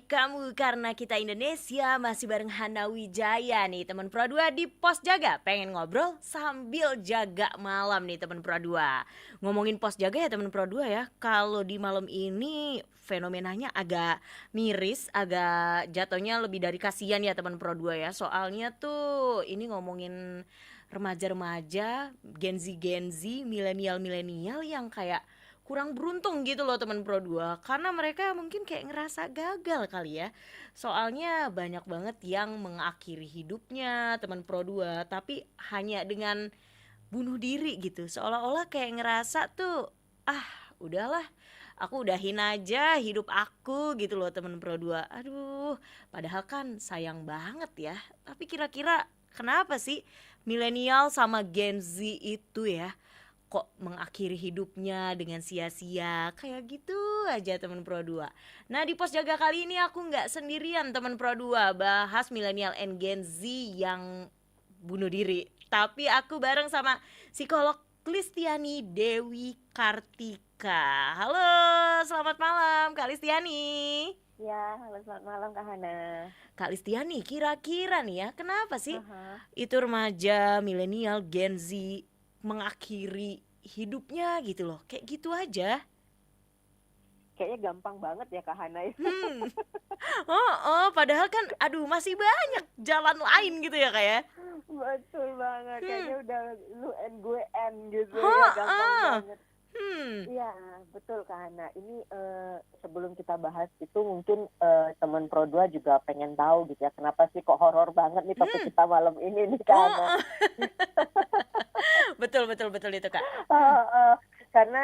kamu karena kita Indonesia. Masih bareng Hana Wijaya nih teman Pro 2 di Pos Jaga. Pengen ngobrol sambil jaga malam nih teman Pro 2. Ngomongin Pos Jaga ya teman Pro 2 ya. Kalau di malam ini fenomenanya agak miris, agak jatuhnya lebih dari kasihan ya teman Pro 2 ya. Soalnya tuh ini ngomongin remaja-remaja, Gen Z, milenial yang kayak kurang beruntung gitu loh teman Pro 2, karena mereka mungkin kayak ngerasa gagal kali ya. Soalnya banyak banget yang mengakhiri hidupnya teman Pro 2 tapi hanya dengan bunuh diri gitu. Seolah-olah kayak ngerasa tuh udahlah, aku udahin aja hidup aku gitu loh teman Pro 2. Aduh, padahal kan sayang banget ya. Tapi kira-kira kenapa sih milenial sama Gen Z itu ya kok mengakhiri hidupnya dengan sia-sia kayak gitu aja teman Pro 2. Nah di Pos Jaga kali ini aku nggak sendirian teman Pro 2 bahas milenial and Gen Z yang bunuh diri. Tapi aku bareng sama psikolog Listiani Dewi Kartika. Halo, selamat malam Kak Listiani. Ya, halo selamat malam Kak Hana. Kak Listiani, kira-kira nih ya, kenapa sih Aha. itu remaja milenial Gen Z mengakhiri hidupnya gitu loh, kayak gitu aja? Kayaknya gampang banget ya Kak Hana ya. Hmm, padahal kan, aduh masih banyak jalan lain gitu ya kak ya. Betul banget, Hmm, kayaknya udah lu and gue and gitu ya, oh, gampang banget. hmm, Iya, betul Kak Hana. Ini sebelum kita bahas itu mungkin teman Pro 2 juga pengen tahu gitu ya, kenapa sih kok horor banget nih topik hmm, kita malam ini nih Kak Hana. oh, betul betul betul itu kak. Eh, eh, karena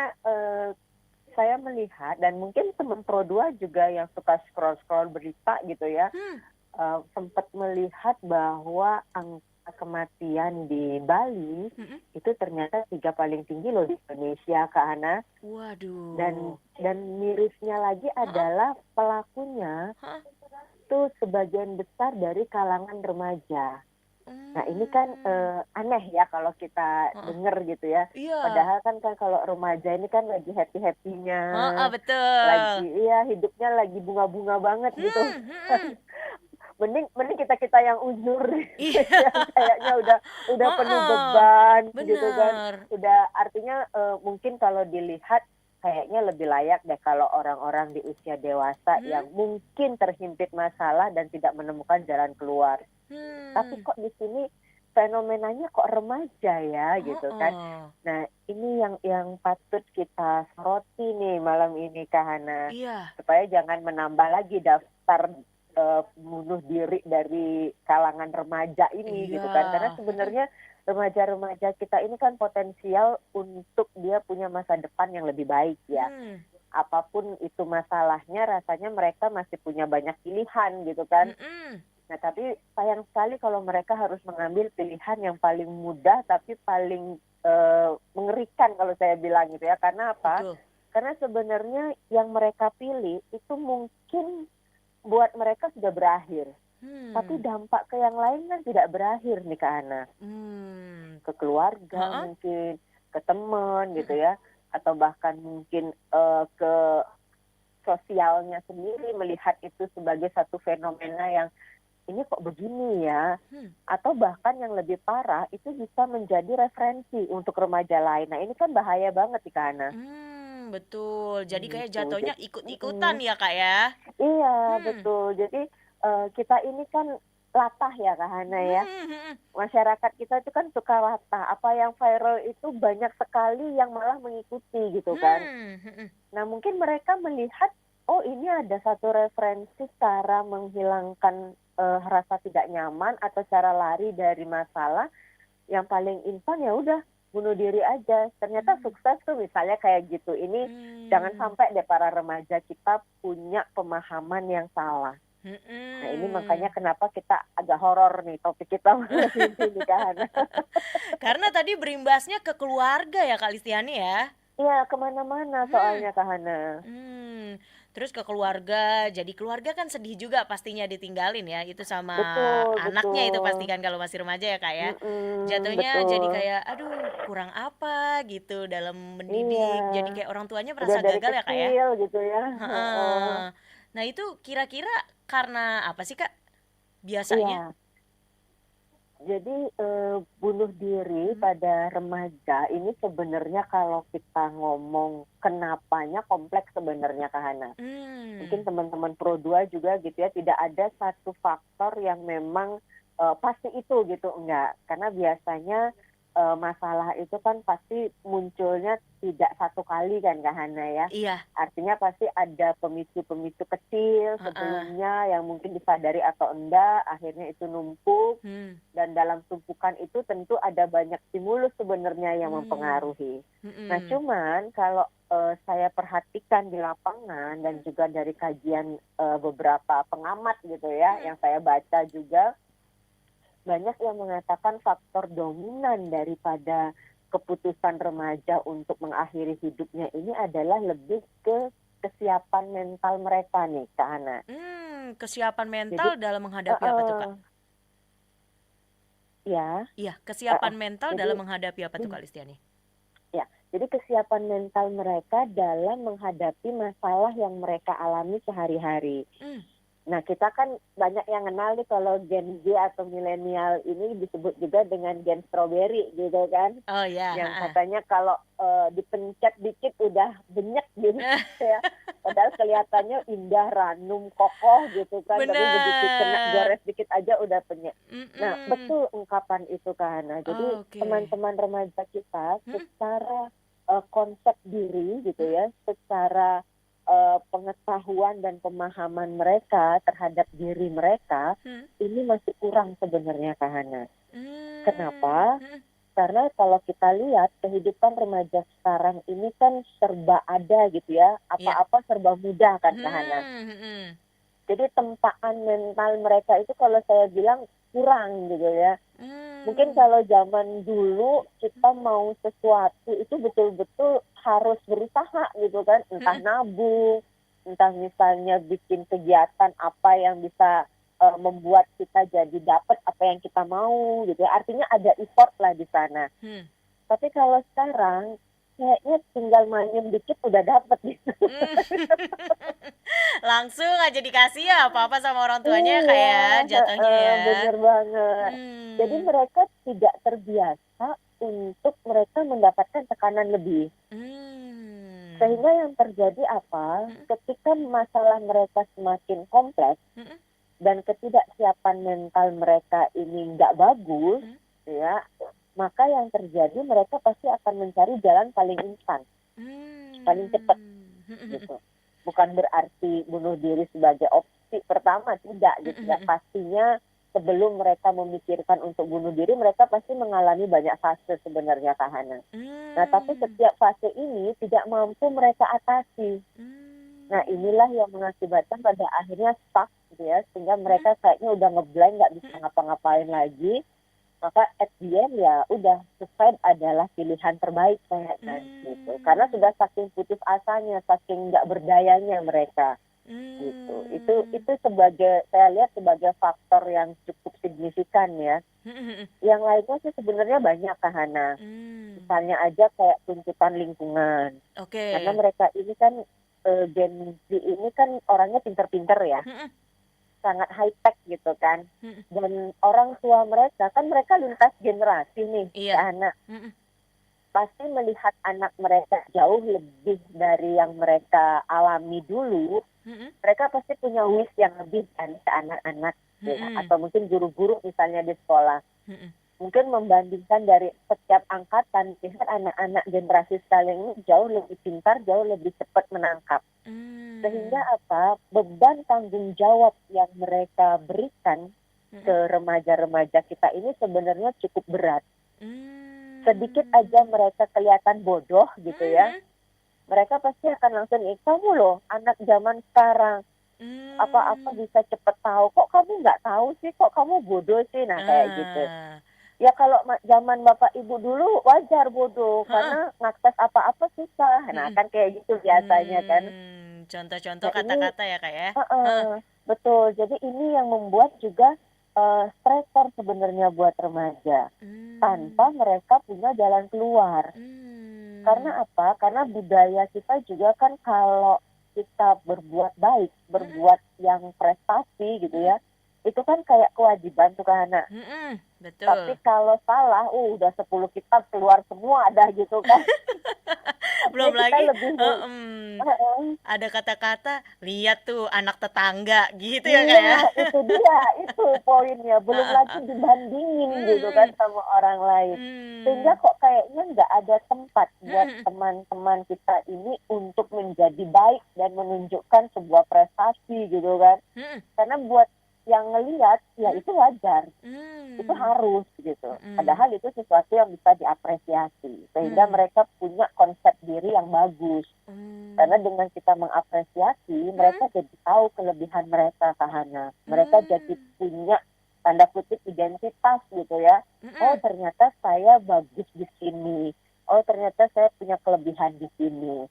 saya melihat dan mungkin teman Pro 2 juga yang suka scroll-scroll berita gitu ya, Hmm, sempat melihat bahwa angka kematian di Bali hmm, itu ternyata 3 paling tinggi loh di Indonesia, Kak Hana. waduh, Dan mirisnya lagi adalah pelakunya hah, tuh sebagian besar dari kalangan remaja. Nah ini kan hmm, aneh ya kalau kita hah, denger gitu ya. iya, Padahal kan kalau remaja ini kan lagi happy-happynya, betul, lagi hidupnya lagi bunga-bunga banget gitu. hmm, hmm, mending kita yang uzur iya, yang kayaknya udah penuh oh, beban gitu kan, bener, udah artinya mungkin kalau dilihat kayaknya lebih layak deh kalau orang-orang di usia dewasa yang hmm, mungkin terhimpit masalah dan tidak menemukan jalan keluar. Tapi hmm, kok di sini fenomenanya kok remaja ya gitu kan. oh, Nah ini yang patut kita soroti nih malam ini Kak Hana, iya, supaya jangan menambah lagi daftar bunuh diri dari kalangan remaja ini gitu kan, karena iya, sebenarnya remaja-remaja kita ini kan potensial untuk dia punya masa depan yang lebih baik ya. hmm, Apapun itu masalahnya, rasanya mereka masih punya banyak pilihan gitu kan. hmm, Nah tapi sayang sekali kalau mereka harus mengambil pilihan yang paling mudah tapi paling mengerikan kalau saya bilang gitu ya. Karena apa? betul, Karena sebenarnya yang mereka pilih itu mungkin buat mereka sudah berakhir. Tapi hmm, dampak ke yang lain kan tidak berakhir nih Kak Ana. hmm, Ke keluarga heeh, mungkin, ke teman gitu hmm, ya. Atau bahkan mungkin ke sosialnya sendiri melihat itu sebagai satu fenomena yang ini kok begini ya. hmm, Atau bahkan yang lebih parah itu bisa menjadi referensi untuk remaja lain. Nah ini kan bahaya banget nih Kak Ana. betul. Jadi kayak Gitu. jatuhnya Jadi, ikut-ikutan ya kak ya. iya Hmm, betul. Jadi kita ini kan latah ya Kak Hana ya. hmm, hmm, Masyarakat kita itu kan suka latah. Apa yang viral itu banyak sekali yang malah mengikuti gitu kan. hmm, hmm, Nah mungkin mereka melihat, oh ini ada satu referensi cara menghilangkan rasa tidak nyaman atau cara lari dari masalah. Yang paling instan ya udah bunuh diri aja. Ternyata hmm, sukses tuh misalnya kayak gitu. Ini jangan hmm, sampai deh para remaja kita punya pemahaman yang salah. hmm, Nah ini hmm. makanya kenapa kita agak horor nih topik kita malam ini nikahan. Karena tadi berimbasnya ke keluarga ya Kak Listiani ya. Iya kemana-mana Hmm, soalnya Kak Hana. hmm. Terus ke keluarga, jadi keluarga kan sedih juga pastinya ditinggalin ya. Itu sama Betul, anaknya itu betul. pastikan kalau masih remaja ya Kak ya. Mm-mm, Jatuhnya jadi betul. kayak aduh kurang apa gitu dalam Iya, mendidik. Jadi kayak orang tuanya udah merasa dari gagal ya Kak ya. kecil gitu ya. Heeh. Heeh. Nah itu kira-kira karena apa sih Kak biasanya? Iya. Jadi bunuh diri Hmm. pada remaja ini sebenarnya kalau kita ngomong kenapanya kompleks sebenarnya Kak Hana. Mungkin Hmm. teman-teman Pro 2 juga gitu ya, tidak ada satu faktor yang memang pasti itu gitu, enggak. Karena biasanya masalah itu kan pasti munculnya tidak satu kali kan Kak Hana ya. Iya. Artinya pasti ada pemicu-pemicu kecil Heeh. sebelumnya yang mungkin disadari atau enggak, akhirnya itu numpuk. Hmm. Dan dalam tumpukan itu tentu ada banyak stimulus sebenarnya yang Hmm. mempengaruhi. Nah, Hmm. cuman kalau saya perhatikan di lapangan dan juga dari kajian beberapa pengamat gitu ya, Hmm. yang saya baca juga, banyak yang mengatakan faktor dominan daripada keputusan remaja untuk mengakhiri hidupnya ini adalah lebih ke kesiapan mental mereka nih, Kak Hana. Kesiapan Jadi, mental dalam menghadapi apa tuh Kak? uh, ya, Iya, kesiapan uh, mental jadi dalam menghadapi apa tuh Kak Listiani? ya, jadi kesiapan mental mereka dalam menghadapi masalah yang mereka alami sehari-hari. Hmm. Nah, kita kan banyak yang kenal nih kalau Gen Z atau milenial ini disebut juga dengan gen strawberry gitu kan. Oh ya, Yang heeh. katanya kalau dipencet dikit udah benyek gitu ya. Padahal kelihatannya indah, ranum, kokoh gitu kan. Tapi begitu kena Bener. gores dikit aja udah penyek. Nah, Mm-mm. betul ungkapan itu Kak Hana. Jadi Oke. teman-teman remaja kita Hmm. secara konsep diri gitu Hmm. ya, secara pengetahuan dan pemahaman mereka terhadap diri mereka Hmm. ini masih kurang sebenarnya Kak Hana. Hmm. Kenapa? Hmm. Karena kalau kita lihat kehidupan remaja sekarang ini kan serba ada gitu ya, Iya. apa-apa serba mudah kan Kak Hana. Hmm. Hmm. Jadi tempaan mental mereka itu kalau saya bilang kurang gitu ya. Mungkin Hmm. kalau zaman dulu kita mau sesuatu itu betul-betul harus berusaha gitu kan, entah Hmm. nabung, entah misalnya bikin kegiatan apa yang bisa membuat kita jadi dapat apa yang kita mau gitu ya. Artinya ada effort lah di sana. Hmm. Tapi kalau sekarang kayaknya tinggal manyem dikit udah dapat gitu. Hmm. Langsung aja dikasih ya apa-apa sama orang tuanya Iya, kayak jatuhnya ya. bener banget. Jadi Hmm. mereka tidak terbiasa untuk mereka mendapatkan tekanan lebih. Hmm. Sehingga yang terjadi apa? Hmm. Ketika masalah mereka semakin kompleks Hmm. dan ketidaksiapan mental mereka ini nggak bagus, Hmm. ya, maka yang terjadi mereka pasti akan mencari jalan paling instan, paling cepat, Hmm. gitu. Bukan berarti bunuh diri sebagai opsi pertama, tidak gitu ya. Hmm. Pastinya sebelum mereka memikirkan untuk bunuh diri, mereka pasti mengalami banyak fase sebenarnya Kak Hana. Nah, tapi Hmm. setiap fase ini tidak mampu mereka atasi. Nah, Hmm. inilah yang mengakibatkan pada akhirnya stuck gitu ya, sehingga Hmm. mereka kayaknya udah ngeblank, nggak bisa Hmm. ngapa-ngapain lagi. Maka at the end ya udah suicide adalah pilihan terbaik kayaknya gitu. Karena Hmm. sudah saking putus asanya, saking nggak berdayanya mereka gitu. Hmm. Itu sebagai saya lihat sebagai faktor yang cukup signifikan ya. Hmm. Yang lainnya sih sebenarnya banyak Kak Hana. Hmm. Misalnya aja kayak tuntutan lingkungan. Karena Oke. mereka ini kan Gen Z ini kan orangnya pinter-pinter ya, Hmm. sangat high tech gitu kan. Hmm. Dan orang tua mereka kan mereka lintas generasi nih, Iya. Kak Hana. Hmm. Pasti melihat anak mereka jauh lebih dari yang mereka alami dulu, Hmm. mereka pasti punya wish yang lebih kan ke anak-anak ya, Hmm. atau mungkin guru-guru misalnya di sekolah. Hmm. Mungkin membandingkan dari setiap angkatan, lihat anak-anak generasi sekarang ini jauh lebih pintar, jauh lebih cepat menangkap. Sehingga Hmm. apa? Beban tanggung jawab yang mereka berikan ke Hmm. remaja-remaja kita ini sebenarnya cukup berat. Hmm. Sedikit aja mereka kelihatan bodoh gitu ya, Hmm. mereka pasti akan langsung, kamu loh anak zaman sekarang, apa-apa Hmm. bisa cepet tahu, kok kamu nggak tahu sih, kok kamu bodoh sih, nah kayak gitu. Ah. Ya kalau zaman bapak ibu dulu wajar bodoh, Heeh. karena ngakses apa-apa susah, nah Hmm. kan kayak gitu biasanya kan. Contoh-contoh Nah ini, kata-kata ya kak ya. Hah. betul, jadi ini yang membuat juga stresor sebenarnya buat remaja, Hmm. tanpa mereka punya jalan keluar. Hmm. Karena apa? Karena budaya kita juga kan kalau kita berbuat baik, berbuat yang prestasi gitu ya, itu kan kayak kewajiban tuh kan. Tapi Betul. kalau salah, udah 10 kitab keluar semua ada gitu kan. Artinya Belum kita lagi lebih heeh. ada kata-kata lihat tuh anak tetangga gitu ya Kak Iya, ya. itu dia, itu poinnya. Belum lagi dibandingin gitu kan Mhm. sama orang lain. Sehingga Mmm. kok kayaknya nggak ada tempat buat Mhm. teman-teman kita ini untuk menjadi baik dan menunjukkan sebuah prestasi gitu kan. Mhm. Karena buat yang ngelihat, ya Mhm. itu wajar. Itu Mmm. harus gitu. Mhm. Padahal itu sesuatu yang bisa diapresiasi. Sehingga Mmm. mereka punya konsep diri yang bagus. Karena Mmm. dengan kita mengapresiasi, Mhm. mereka jadi tahu kelebihan mereka, Kahana. Mereka jadi Mmm. punya tanda kutip identitas gitu ya. Oh, Mhm. ternyata saya bagus di sini. Oh, ternyata saya punya kelebihan di sini.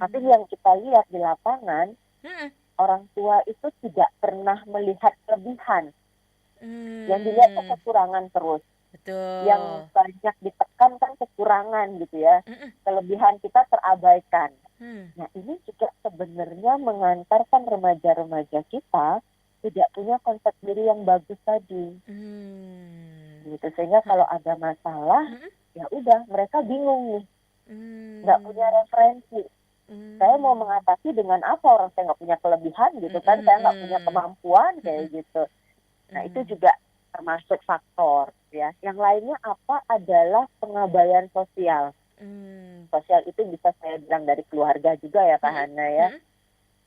Tapi Mmm. yang kita lihat di lapangan, Mhm. orang tua itu tidak pernah melihat kelebihan. Yang dilihat tuh Mmm. kekurangan terus. Yang Betul. banyak ditekan kan kekurangan gitu ya. Mhm. Kelebihan kita terabaikan. Mmm. Nah, ini juga sebenarnya mengantarkan remaja-remaja kita tidak punya konsep diri yang bagus tadi. Mmm. Gitu. Sehingga kalau Heeh. ada masalah, Mhm. ya udah mereka bingung nih, nggak punya Mmm. referensi. Saya mau Mmm. mengatasi dengan apa, orang saya nggak punya kelebihan gitu kan, Mhm saya nggak punya mhm. kemampuan kayak Mhm. gitu. Nah, itu Mmm. juga termasuk faktor ya. Yang lainnya apa adalah pengabaian sosial. Mmm. Sosial itu bisa saya bilang dari keluarga juga ya Kak Mhm Hana ya. mhm.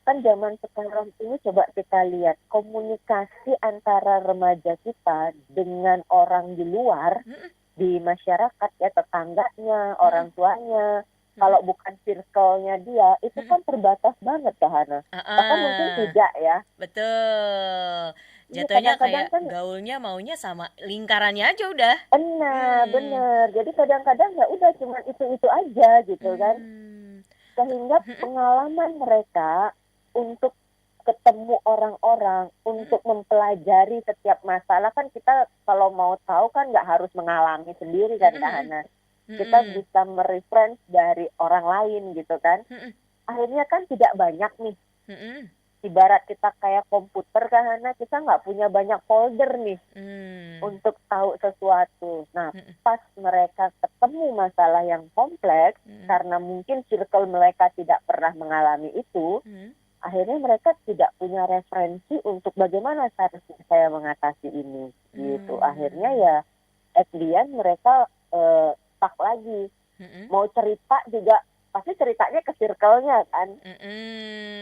Kan zaman sekarang ini coba kita lihat komunikasi antara remaja kita dengan orang di luar, Mhm di masyarakat ya, tetangganya, mhm orang tuanya, mhm kalau bukan circle-nya dia, itu mhm. kan terbatas banget Kak Hana. Bahkan mungkin Heeh. tidak ya. Betul. Ini Jatuhnya kadang-kadang kayak kan gaulnya maunya sama lingkarannya aja udah. benar, Mmm. benar. Jadi kadang-kadang ya udah cuma itu aja gitu kan. Mmm. Sehingga Mhm pengalaman mereka untuk ketemu orang-orang, mhm untuk mempelajari setiap masalah kan kita kalau mau tahu kan nggak harus mengalami sendiri kan Kak mhm Hana. Kita mhm bisa mereference dari orang lain gitu kan. mhm Akhirnya kan tidak banyak nih. mhm Ibarat kita kayak komputer Kak Hana, kita nggak punya banyak folder nih mhm untuk tahu sesuatu. Nah, mhm pas mereka ketemu masalah yang kompleks, mhm karena mungkin circle mereka tidak pernah mengalami itu, mhm akhirnya mereka tidak punya referensi untuk bagaimana seharusnya saya mengatasi ini. Gitu. Akhirnya mmm. ya, at the end mereka stuck lagi. Mhm Mau cerita juga, pasti ceritanya ke circle-nya kan. Nah,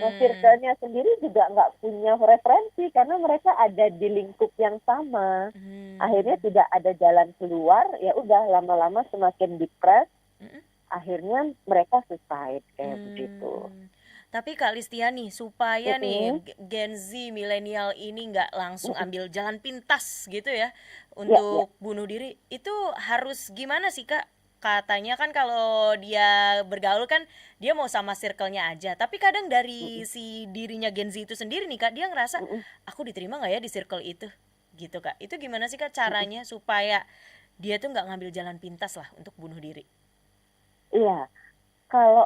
mhm. circle-nya sendiri juga nggak punya referensi karena mereka ada di lingkup yang sama. Akhirnya Mmm. tidak ada jalan keluar, ya udah lama-lama semakin depres, Mhm. akhirnya mereka suicide kayak begitu. Mmm. Tapi Kak Listiani, supaya nih Mm-mm. Gen Z milenial ini nggak langsung Mm-mm. ambil jalan pintas gitu ya Ya, ya. untuk bunuh diri, itu harus gimana sih Kak? Katanya kan kalau dia bergaul kan dia mau sama circle-nya aja. Tapi kadang dari Mm-mm. si dirinya Gen Z itu sendiri nih Kak, dia ngerasa Mm-mm. aku diterima nggak ya di circle itu? Gitu Kak. Itu gimana sih Kak Mm-mm. caranya supaya dia tuh nggak ngambil jalan pintas lah untuk bunuh diri? Iya, kalau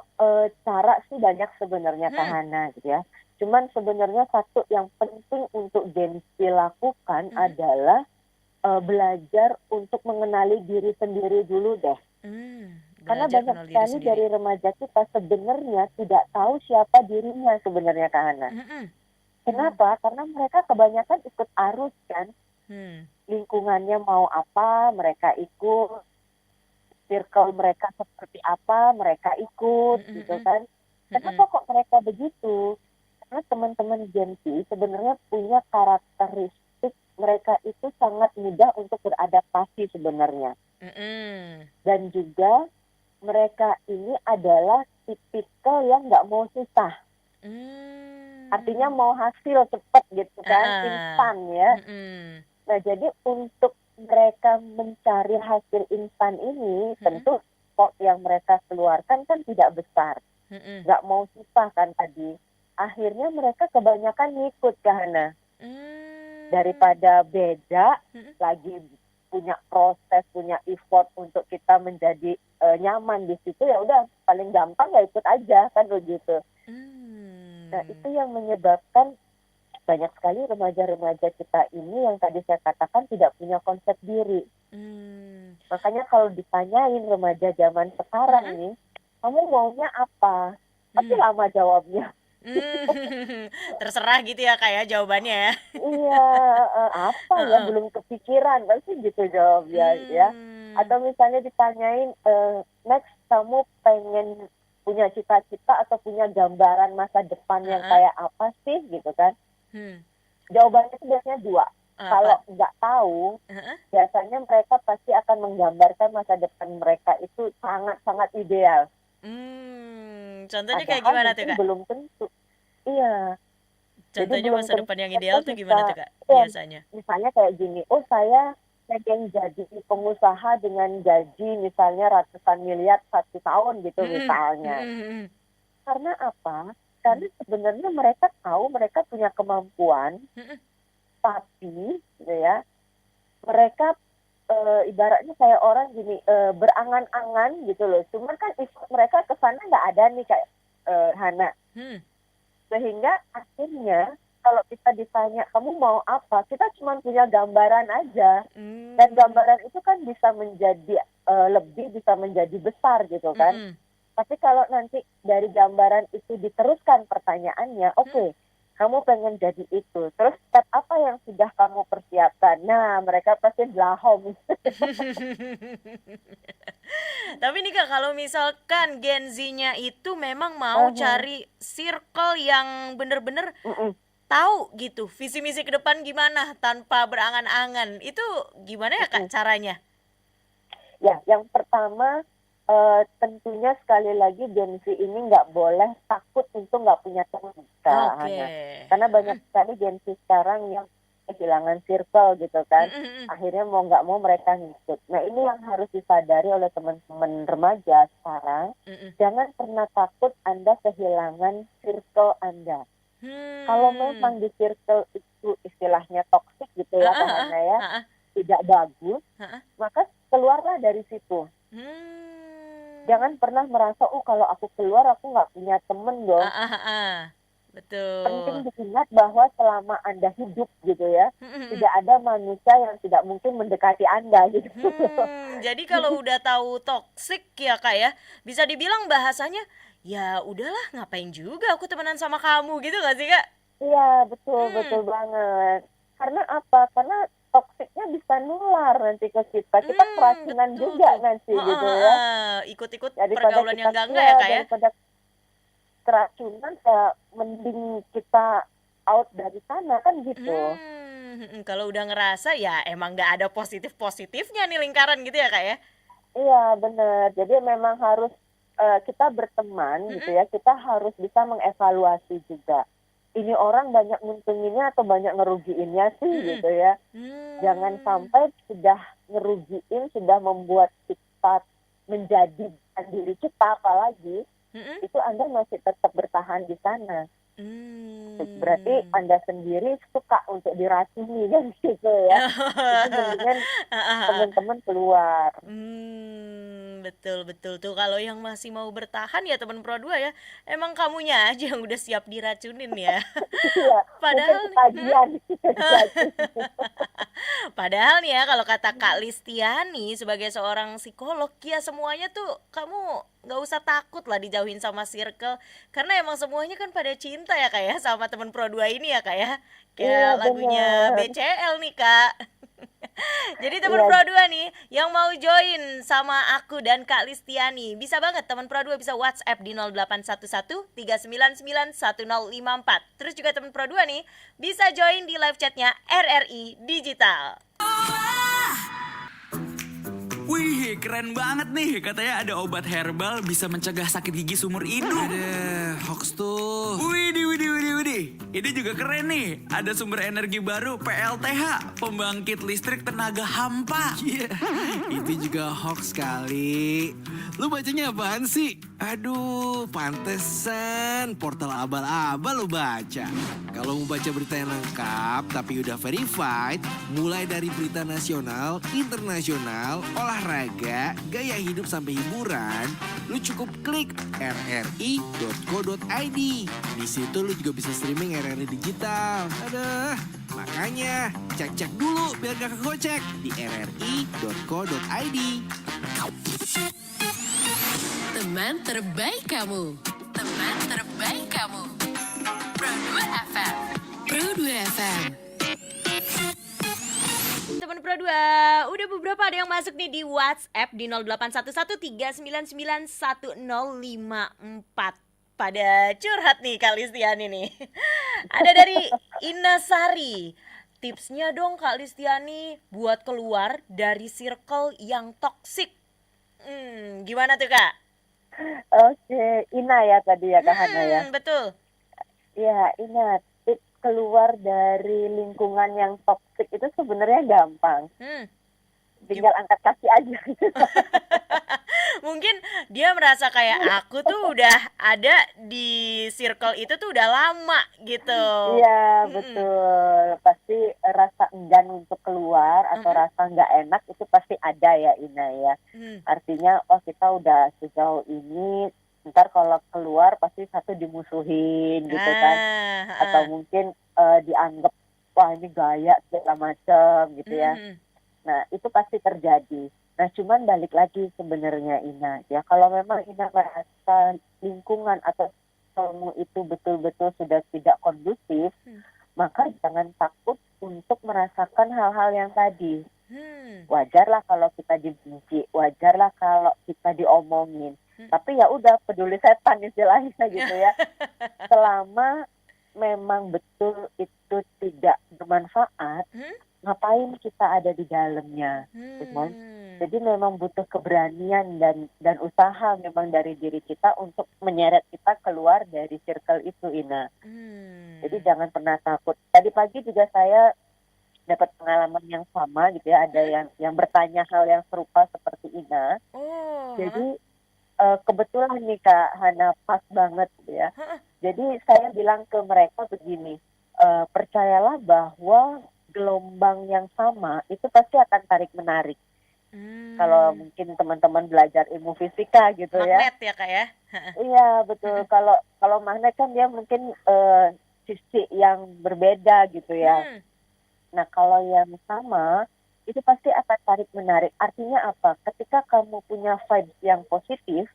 cara sih banyak sebenarnya Kak Hmm. Hana gitu ya. Cuman sebenarnya satu yang penting untuk Gen Z lakukan Mhm. adalah belajar untuk mengenali diri sendiri dulu deh. Karena Belajar banyak kenal diri sekali sendiri. dari remaja kita sebenarnya tidak tahu siapa dirinya sebenarnya Kak Hana. Mhm. Mmm. Kenapa? Karena mereka kebanyakan ikut arus kan. Hmm. Lingkungannya mau apa, mereka ikut. Circle mereka seperti apa, mereka ikut Mhm gitu mhm. kan. Kenapa Mhm. kok mereka begitu? Karena teman-teman Gen Z sebenarnya punya karakteristik mereka itu sangat mudah untuk beradaptasi sebenarnya. Mhm. Dan juga mereka ini adalah tipikal yang nggak mau susah. Artinya Mmm. mau hasil cepat gitu kan, Heeh. instan ya. Mhm. Nah, jadi untuk mereka mencari hasil instan ini, Mhm. tentu kok yang mereka keluarkan kan tidak besar. Mhm. Nggak mau susah kan tadi. Akhirnya mereka kebanyakan ngikut ke Hana. Mmm. Daripada beda, Mhm. lagi punya proses, punya effort untuk kita menjadi nyaman di situ, ya udah paling gampang ya ikut aja kan begitu. Nah, itu yang menyebabkan banyak sekali remaja-remaja kita ini yang tadi saya katakan tidak punya konsep diri. Makanya kalau ditanyain remaja zaman sekarang nih, kamu maunya apa? Pasti lama jawabnya. Terserah gitu ya Kak ya jawabannya ya. Iya, apa ya, belum kepikiran, pasti gitu jawabnya ya. Atau misalnya ditanyain, next kamu pengen punya cita-cita atau punya gambaran masa depan yang kayak apa sih gitu kan? Jawabannya itu biasanya dua. Kalau nggak tahu, biasanya mereka pasti akan menggambarkan masa depan mereka itu sangat-sangat ideal. Contohnya kayak Padahal gimana tuh mungkin Kak? belum tentu. Iya. Jadi Contohnya belum masa tentu depan yang mereka ideal tuh gimana tuh Kak iya, biasanya? misalnya kayak gini, oh saya pengen jadi pengusaha dengan gaji misalnya ratusan miliar 1 tahun gitu misalnya. Karena apa? Karena sebenarnya mereka tahu mereka punya kemampuan, tapi gitu ya, mereka ibaratnya kayak orang gini, berangan-angan gitu loh. Cuman kan effort mereka ke sana nggak ada nih kayak Hana. Sehingga akhirnya kalau kita ditanya kamu mau apa, kita cuma punya gambaran aja. Dan gambaran itu kan bisa menjadi lebih, bisa menjadi besar gitu kan. Tapi kalau nanti dari gambaran itu diteruskan pertanyaannya, oke, kamu pengen jadi itu. Terus step apa yang sudah kamu persiapkan? Nah, mereka pasti belahom. Tapi nih Kak, kalau misalkan Gen Z-nya itu memang mau cari circle yang bener-bener tahu gitu visi misi ke depan gimana tanpa berangan-angan, itu gimana ya Kak caranya? Ya, yang pertama tentunya sekali lagi Gen Z ini nggak boleh takut untuk nggak punya teman, Kak Hana. Karena banyak sekali Gen Z sekarang yang kehilangan circle gitu kan. Akhirnya mau nggak mau mereka ngikut. Nah, ini yang harus disadari oleh teman-teman remaja sekarang. Jangan pernah takut Anda kehilangan circle Anda. Kalau memang di circle itu istilahnya toksik gitu ya, Kak Hana ya, tidak bagus, maka keluarlah dari situ. Jangan pernah merasa, oh kalau aku keluar aku nggak punya temen dong. Betul. Penting diingat bahwa selama Anda hidup gitu ya, tidak ada manusia yang tidak mungkin mendekati Anda gitu. Jadi kalau udah tahu toksik ya Kak ya, bisa dibilang bahasanya, ya udahlah ngapain juga aku temenan sama kamu gitu gak sih Kak? Iya, betul banget. Karena apa? Karena toksiknya bisa nular nanti ke kita. Kita keracunan juga nanti gitu ya. Ikut-ikut Daripada pergaulan yang kita enggak ya Kak ya? daripada keracunan ya mending kita out dari sana kan gitu. Kalau udah ngerasa ya emang nggak ada positifnya nih lingkaran gitu ya Kak ya? Iya benar. Jadi memang harus kita berteman gitu ya. Kita harus bisa mengevaluasi juga. Ini orang banyak nguntunginnya atau banyak ngerugiinnya sih gitu ya. Jangan sampai sudah ngerugiin, sudah membuat kita menjadi diri kita apalagi. Itu Anda masih tetap bertahan di sana. Berarti Anda sendiri suka untuk diracuni kan gitu ya. Itu mendingan teman-teman keluar. Betul tuh, kalau yang masih mau bertahan ya teman Pro 2 ya, emang kamunya aja yang udah siap diracunin ya. Iya, Padahal ketagihan. Padahal nih ya, kalau kata Kak Listiani sebagai seorang psikolog, ya semuanya tuh kamu nggak usah takut lah dijauhin sama circle, karena emang semuanya kan pada cinta ya Kak ya sama teman Pro 2 ini ya Kak ya. Kayak lagunya BCL nih Kak. Jadi teman Pro 2 nih yang mau join sama aku dan Kak Listiani, bisa banget teman Pro 2 bisa WhatsApp di 0811 399 1054. Terus juga teman Pro 2 nih bisa join di live chatnya RRI Digital. Wih, keren banget nih. Katanya ada obat herbal bisa mencegah sakit gigi seumur hidup. Ada hoax tuh. Widih. Ini juga keren nih. Ada sumber energi baru PLTH, pembangkit listrik tenaga hampa. Iya, itu juga hoax kali. Lu bacanya apaan sih? Aduh, pantesan portal abal-abal lo baca. Kalau mau baca berita yang lengkap tapi udah verified, mulai dari berita nasional, internasional, olahraga, gaya hidup sampai hiburan, lu cukup klik rri.co.id. Di situ lu juga bisa streaming RRI digital. Aduh, makanya cek-cek dulu biar gak kegocek di rri.co.id. Teman terbaik kamu. Teman terbaik kamu. Pro 2 FM. Pro 2 FM. Teman Pro 2, udah beberapa ada yang masuk nih di WhatsApp di 0811399154. Pada curhat nih Kak Listiani nih. Ada dari Ina Sari. Tipsnya dong Kak Listiani buat keluar dari circle yang toksik. Gimana tuh Kak? Oke, Ina ya tadi ya Kak Hana ya. Betul. Ya, ingat, tips keluar dari lingkungan yang toksik itu sebenarnya gampang. Tinggal angkat kaki aja. Mungkin dia merasa kayak aku tuh udah ada di circle itu tuh udah lama gitu. Iya, betul. Pasti rasa enggan untuk keluar atau rasa nggak enak itu pasti ada ya Ina ya. Artinya, oh kita udah sejauh ini, ntar kalau keluar pasti satu dimusuhin gitu kan. Atau mungkin dianggap, wah ini gaya segala macam gitu ya. Nah, itu pasti terjadi. Nah, cuman balik lagi sebenarnya Ina ya, kalau memang Ina merasa lingkungan atau kamu itu betul-betul sudah tidak kondusif, maka jangan takut untuk merasakan hal-hal yang tadi. Wajarlah kalau kita dibenci, wajarlah kalau kita diomongin. Tapi ya udah, peduli setan istilahnya gitu ya. Selama memang betul itu tidak bermanfaat, ngapain kita ada di dalamnya, Jadi memang butuh keberanian dan usaha memang dari diri kita untuk menyeret kita keluar dari circle itu, Ina. Jadi jangan pernah takut. Tadi pagi juga saya dapat pengalaman yang sama gitu ya, ada yang bertanya hal yang serupa seperti Ina. Jadi kebetulan nih Kak Hana, pas banget gitu ya. Jadi saya bilang ke mereka begini, percayalah bahwa gelombang yang sama itu pasti akan tarik menarik. Kalau mungkin teman-teman belajar ilmu fisika gitu ya. Magnet ya Kak ya. Iya betul. Kalau magnet kan dia mungkin sisi yang berbeda gitu ya. Nah kalau yang sama itu pasti akan tarik menarik. Artinya apa? Ketika kamu punya vibes yang positif,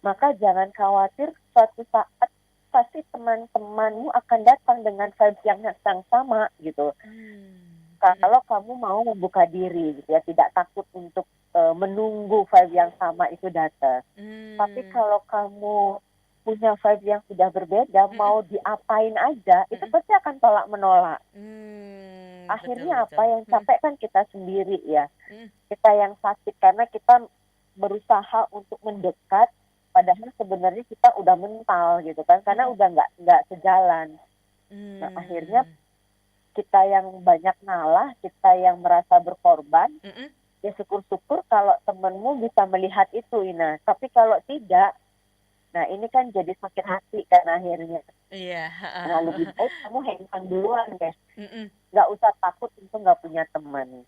maka jangan khawatir, suatu saat pasti teman-temanmu akan datang dengan vibes yang sama gitu. Kalau kamu mau membuka diri gitu ya, tidak takut untuk menunggu vibe yang sama itu datang. Tapi kalau kamu punya vibe yang sudah berbeda, mau diapain aja, itu pasti akan tolak menolak. Akhirnya betul. apa yang capek kan kita sendiri ya. Kita yang sakit karena kita berusaha untuk mendekat, padahal sebenarnya kita udah mental gitu kan, karena udah nggak sejalan. Nah akhirnya kita yang banyak ngalah, kita yang merasa berkorban, ya syukur-syukur kalau temenmu bisa melihat itu, Ina. Tapi kalau tidak, nah ini kan jadi sakit hati kan akhirnya. Iya. Nah lebih baik kamu hengkang duluan guys. Nggak usah takut untuk nggak punya teman.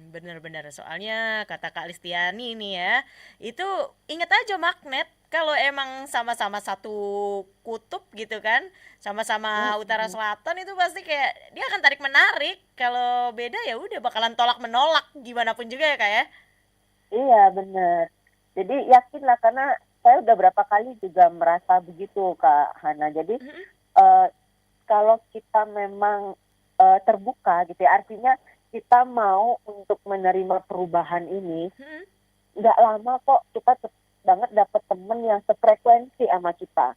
Bener-bener, soalnya kata Kak Listiani nih ya, itu inget aja magnet. Kalau emang sama-sama satu kutub gitu kan, sama-sama utara selatan, itu pasti kayak dia akan tarik menarik. Kalau beda ya udah bakalan tolak menolak gimana pun juga ya Kak ya. Iya bener. Jadi yakinlah, karena saya udah berapa kali juga merasa begitu Kak Hana. Jadi kalau kita memang terbuka gitu ya, artinya kita mau untuk menerima perubahan ini, nggak lama kok kita banget dapat temen yang sefrekuensi sama kita.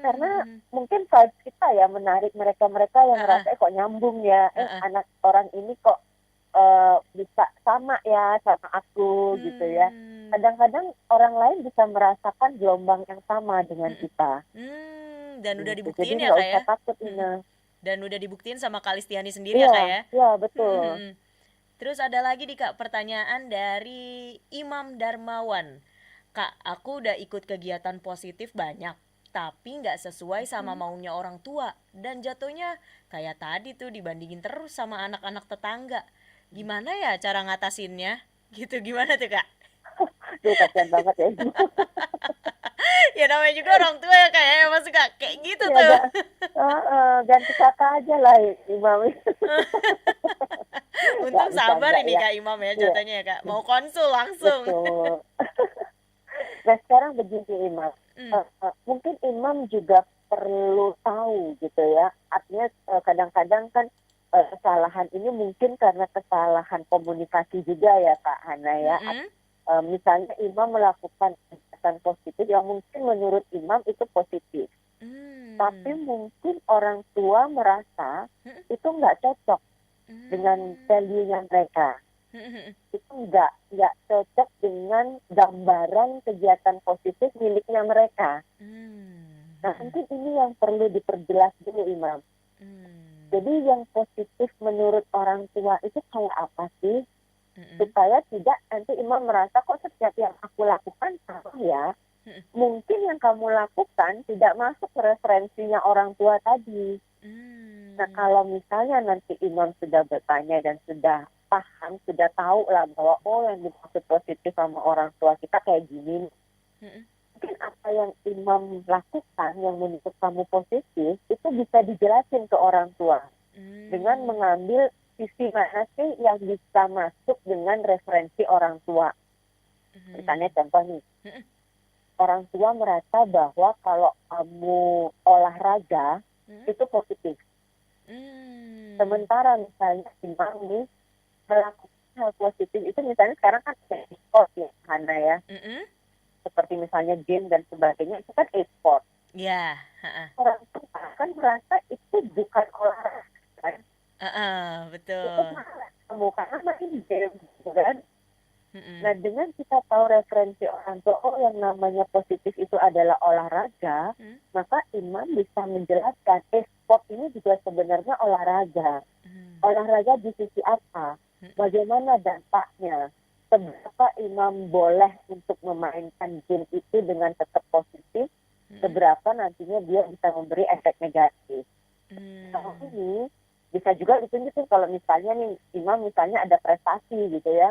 Karena mungkin vibes kita ya menarik mereka-mereka yang ngerasa kok nyambung ya, anak orang ini kok bisa sama ya sama aku gitu ya. Kadang-kadang orang lain bisa merasakan gelombang yang sama dengan kita. Dan udah Gitu. dibuktiin Jadi ya nggak Kak ya. usah takut, Ina. Dan udah dibuktiin sama Kak Listiani sendiri ya Kak ya. Iya betul. Terus ada lagi nih Kak pertanyaan dari Imam Darmawan. Kak, aku udah ikut kegiatan positif banyak, tapi nggak sesuai sama maunya orang tua. Dan jatuhnya kayak tadi tuh dibandingin terus sama anak-anak tetangga. Gimana ya cara ngatasinnya? Gitu, gimana tuh Kak? Duh, kasihan banget ya. Ya namanya juga orang tua ya Kak ya, emang suka kayak gitu Ya, tuh. ganti kata aja lah Imam. Nggak Untung bisa, sabar enggak ini ya. Kak Imam ya Iya, jatuhnya ya Kak. Mau konsul langsung. betul. Nah sekarang begini Imam, mungkin Imam juga perlu tahu gitu ya. Artinya kadang-kadang kan kesalahan ini mungkin karena kesalahan komunikasi juga ya Kak Hana ya. Mm-mm. Misalnya Imam melakukan kegiatan positif yang mungkin menurut Imam itu positif. Tapi mungkin orang tua merasa itu nggak cocok dengan value-nya mereka. Itu nggak cocok dengan gambaran kegiatan positif miliknya mereka. Nah mungkin ini yang perlu diperjelas dulu Imam. Jadi yang positif menurut orang tua itu kayak apa sih? Supaya tidak nanti Imam merasa kok setiap yang aku lakukan salah ya. Mungkin yang kamu lakukan tidak masuk ke referensinya orang tua tadi. Nah kalau misalnya nanti Imam sudah bertanya dan sudah paham, sudah tahu lah bahwa yang dimaksud positif sama orang tua kita kayak gini. Mungkin apa yang Imam lakukan yang menurut kamu positif itu bisa dijelasin ke orang tua dengan mengambil sisi mana sih yang bisa masuk dengan referensi orang tua. Misalnya contoh nih, orang tua merasa bahwa kalau kamu olahraga itu positif. Sementara misalnya Imam nih melakukan hal positif itu misalnya sekarang kan e-sport ya Hana ya. Seperti misalnya game dan sebagainya itu kan e-sport. Ya. Orang tua kan merasa itu bukan olahraga kan. Betul. Itu malah kamu karena main game gitu kan. Nah dengan kita tahu referensi orang tua yang namanya positif itu adalah olahraga, maka Imam bisa menjelaskan sport ini juga sebenarnya olahraga. Olahraga di sisi apa? Bagaimana dampaknya? Seberapa Imam boleh untuk memainkan game itu dengan tetap positif? Seberapa nantinya dia bisa memberi efek negatif? Kalau ini bisa juga ditunjukin kalau misalnya nih Imam misalnya ada prestasi gitu ya.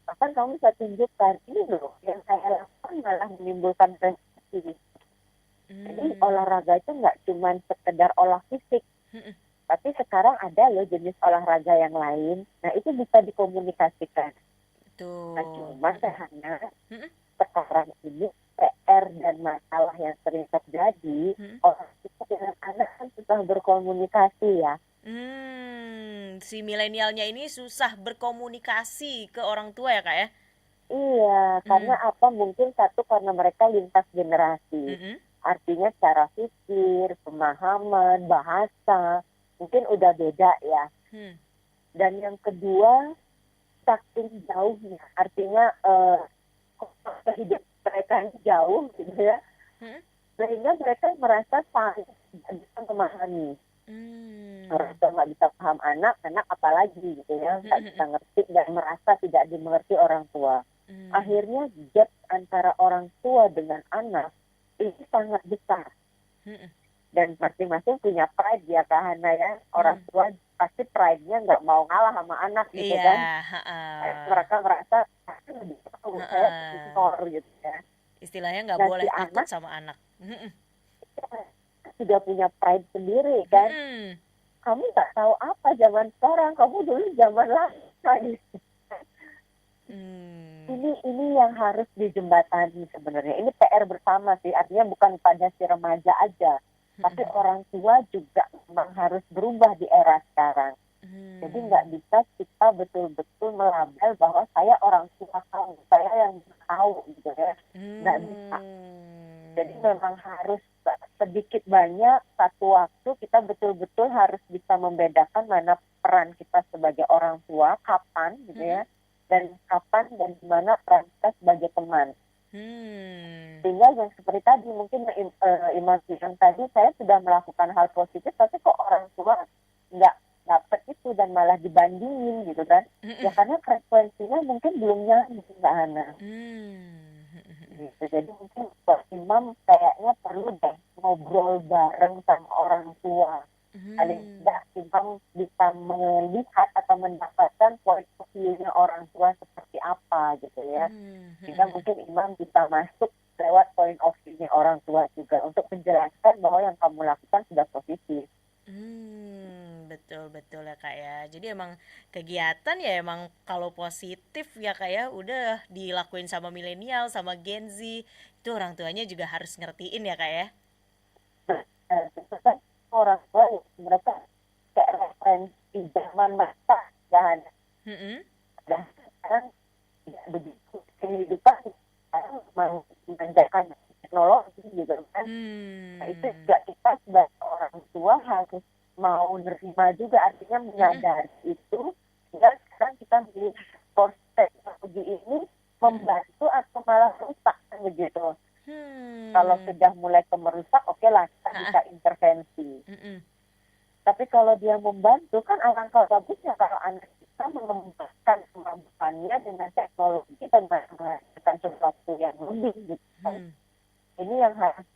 Bahkan kamu bisa tunjukkan ini loh yang saya lakukan malah menimbulkan prestasi. Jadi olahraga itu nggak cuma sekedar olah fisik. Tapi sekarang ada loh jenis olahraga yang lain. Nah itu bisa dikomunikasikan. Betul. Nah cuma hanya sekarang ini PR dan masalah yang sering terjadi orang tua dengan anak kan susah berkomunikasi ya. Si milenialnya ini susah berkomunikasi ke orang tua ya Kak ya? Iya, karena apa? Mungkin satu karena mereka lintas generasi. Artinya cara pikir, pemahaman, bahasa, mungkin udah beda ya. Dan yang kedua, saking jauhnya. Artinya kehidupan mereka jauh gitu ya. Sehingga mereka merasa sangat tidak bisa memahami. Orang tua nggak bisa paham anak apalagi gitu ya. Nggak bisa ngerti dan merasa tidak dimengerti orang tua. Akhirnya gap antara orang tua dengan anak ini sangat besar. Dan masing-masing punya pride ya Kak Hana ya. Orang tua pasti pride-nya nggak mau ngalah sama anak gitu kan. Mereka merasa saya lebih tahu, saya pintar gitu ya. Istilahnya nggak Nah, boleh si takut anak sama anak. sudah punya pride sendiri kan. Kamu nggak tahu apa zaman sekarang, kamu dulu zaman lama gitu. Ini yang harus dijembatani sebenarnya. Ini PR bersama sih, artinya bukan pada si remaja aja, tapi orang tua juga memang harus berubah di era sekarang. Jadi nggak bisa kita betul-betul melabel bahwa saya orang tua kamu, saya yang tahu gitu ya. Nggak bisa. Jadi memang harus sedikit banyak satu waktu kita betul-betul harus bisa membedakan mana peran kita sebagai orang tua, kapan gitu ya, dan kapan dan dimana peran kita sebagai teman. Sehingga yang seperti tadi mungkin Imam bilang tadi saya sudah melakukan hal positif tapi kok orang tua nggak dapet itu dan malah dibandingin gitu kan. Ya karena frekuensinya mungkin belum nyambung Mbak Hana. gitu. Jadi mungkin Pak Imam kayaknya perlu deh ngobrol bareng sama orang tua. Paling tidak Imam bisa melihat atau mendapatkan point of view-nya orang tua seperti apa gitu ya. Sehingga mungkin Imam bisa masuk lewat point of view-nya orang tua juga untuk menjelaskan bahwa yang kamu lakukan sudah positif. Betul ya Kak ya. Jadi emang kegiatan ya emang kalau positif ya Kak ya udah dilakuin sama milenial sama Gen Z. Itu orang tuanya juga harus ngertiin ya Kak ya. Itu kan orang tua ya, mereka kayak referensi zaman masa dan sekarang tidak begitu kehidupan sekarang menanjakan teknologi gitu kan. Nah, itu juga kita sebagai orang tua harus mau nerima juga, artinya menyadari itu. Sehingga sekarang kita melihat proses teknologi ini membantu atau malah rusak kan begitu. Kalau sudah mulai ke merusak, oke lah kita bisa intervensi. Tapi kalau dia membantu kan alangkah bagusnya kalau anak kita mengembangkan kemampuannya dengan teknologi dan menghasilkan sesuatu yang lebih gitu kan. Ini yang harus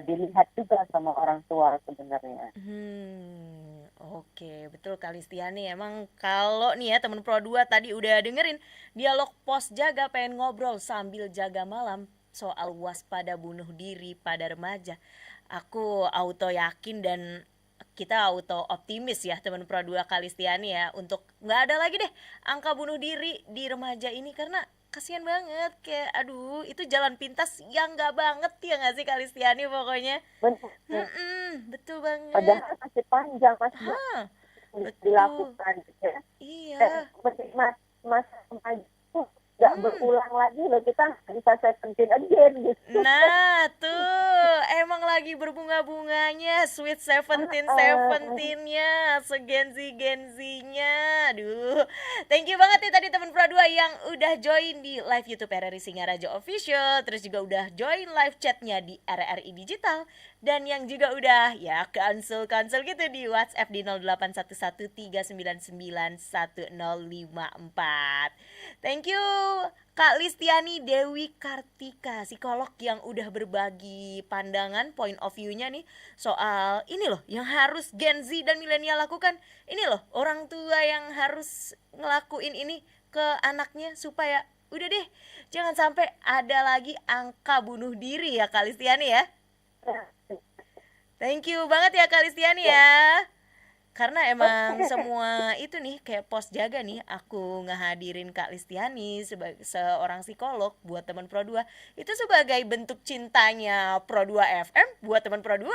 dilihat juga sama orang tua sebenarnya. Oke, betul Kalistiani. Emang kalau nih ya teman Pro 2 tadi udah dengerin dialog pos jaga pengen ngobrol sambil jaga malam soal waspada bunuh diri pada remaja. Aku auto yakin dan kita auto optimis ya teman Pro 2 Kalistiani ya untuk nggak ada lagi deh angka bunuh diri di remaja ini karena kasihan banget kayak aduh itu jalan pintas yang nggak banget ya nggak sih Kalistiani pokoknya. Betul banget. Padahal masih panjang masih dilakukan gitu ya. Iya. Masa remaja itu nggak berulang lagi loh, kita bisa 17 again gitu. Nah tuh emang lagi berbunga-bunganya sweet 17-nya segenzi-genzinya. Aduh thank you banget nih tadi teman Pro 2 yang udah join di live YouTube RRI Singaraja Official, terus juga udah join live chatnya di RRI Digital, dan yang juga udah ya cancel gitu di WhatsApp di 081139911054. Thank you Kak Listiani Dewi Kartika, psikolog yang udah berbagi pandangan point of view-nya nih soal ini loh yang harus Gen Z dan milenial lakukan. Ini loh orang tua yang harus ngelakuin ini ke anaknya supaya udah deh jangan sampai ada lagi angka bunuh diri ya Kak Listiani ya. Thank you banget ya Kak Listiani ya. Karena emang semua itu nih kayak pos jaga nih aku ngehadirin Kak Listiani sebagai seorang psikolog buat teman Pro 2 itu sebagai bentuk cintanya Pro 2 FM buat teman Pro 2.